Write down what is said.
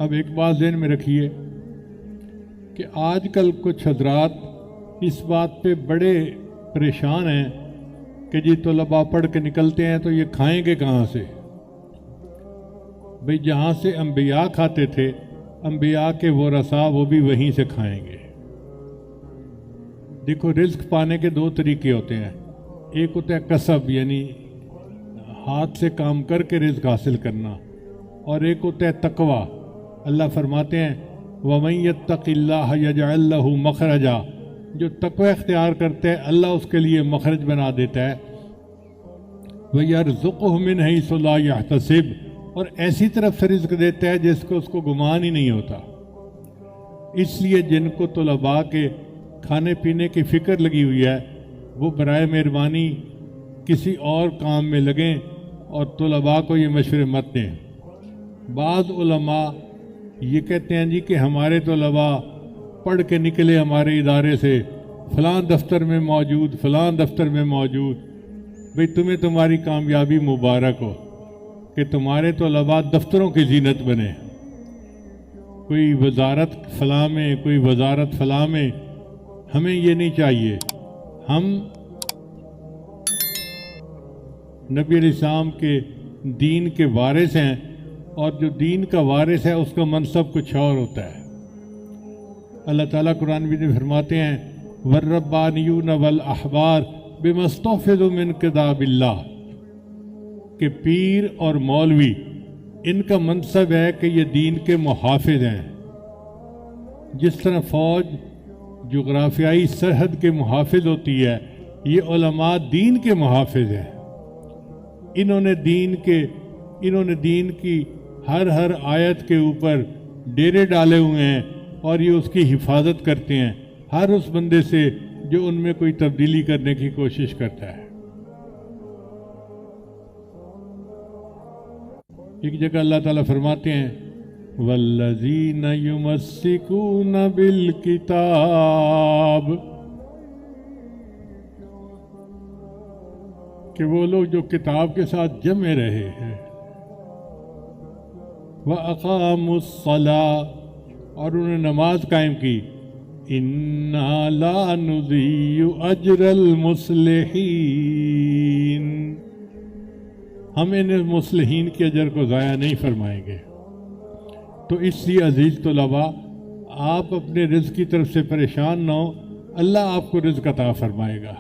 اب ایک بات ذہن میں رکھیے کہ آج کل کچھ حضرات اس بات پہ بڑے پریشان ہیں کہ جی طلباء پڑھ کے نکلتے ہیں تو یہ کھائیں گے کہاں سے؟ بھئی جہاں سے انبیاء کھاتے تھے، انبیاء کے ورثاء وہ بھی وہیں سے کھائیں گے۔ دیکھو، رزق پانے کے دو طریقے ہوتے ہیں، ایک ہوتا ہے کسب یعنی ہاتھ سے کام کر کے رزق حاصل کرنا، اور ایک ہوتا ہے تقوی۔ اللہ فرماتے ہیں وَمَن يَتَّقِ اللَّهَ يَجْعَل لَّهُ مَخْرَجًا، جو تقوی اختیار کرتے ہیں اللہ اس کے لیے مخرج بنا دیتا ہے۔ وَيَرْزُقْهُ مِنْ حَيْثُ لَا يَحْتَسِبُ، اور ایسی طرف سے رزق دیتا ہے جس کو اس کو گمان ہی نہیں ہوتا۔ اس لیے جن کو طلباء کے کھانے پینے کی فکر لگی ہوئی ہے وہ برائے مہربانی کسی اور کام میں لگیں اور طلباء کو یہ مشورے مت دیں۔ بعض علماء یہ کہتے ہیں جی کہ ہمارے طلباء پڑھ کے نکلے ہمارے ادارے سے، فلاں دفتر میں موجود، فلاں دفتر میں موجود۔ بھئی تمہیں تمہاری کامیابی مبارک ہو کہ تمہارے طلباء دفتروں کی زینت بنے، کوئی وزارت فلاں میں، کوئی وزارت فلاں میں۔ ہمیں یہ نہیں چاہیے۔ ہم نبی علیہ السلام کے دین کے وارث ہیں، اور جو دین کا وارث ہے اس کا منصب کچھ اور ہوتا ہے۔ اللہ تعالیٰ قرآن میں فرماتے ہیں وَالرَّبَّانِيُّونَ وَالْأَحْبَارُ بِمَا اسْتُحْفِظُوا مِنْ کِتَابِ اللَّهِ، کہ پیر اور مولوی ان کا منصب ہے کہ یہ دین کے محافظ ہیں۔ جس طرح فوج جغرافیائی سرحد کے محافظ ہوتی ہے، یہ علماء دین کے محافظ ہیں۔ انہوں نے دین کی ہر آیت کے اوپر ڈیرے ڈالے ہوئے ہیں اور یہ اس کی حفاظت کرتے ہیں ہر اس بندے سے جو ان میں کوئی تبدیلی کرنے کی کوشش کرتا ہے۔ ایک جگہ اللہ تعالیٰ فرماتے ہیں وَالَّذِينَ يُمَسِّكُونَ بِالْكِتَابِ، کہ وہ لوگ جو کتاب کے ساتھ جمے رہے ہیں، وَأَقَامُوا الصَّلَاةَ، اور انہوں نے نماز قائم کی، إِنَّا لَا نُضِيعُ أَجْرَ الْمُصْلِحِينَ، ہم ان مصلحین کے اجر کو ضائع نہیں فرمائیں گے۔ تو اس لیے عزیز طلباء، آپ اپنے رزق کی طرف سے پریشان نہ ہو، اللہ آپ کو رزق عطا فرمائے گا۔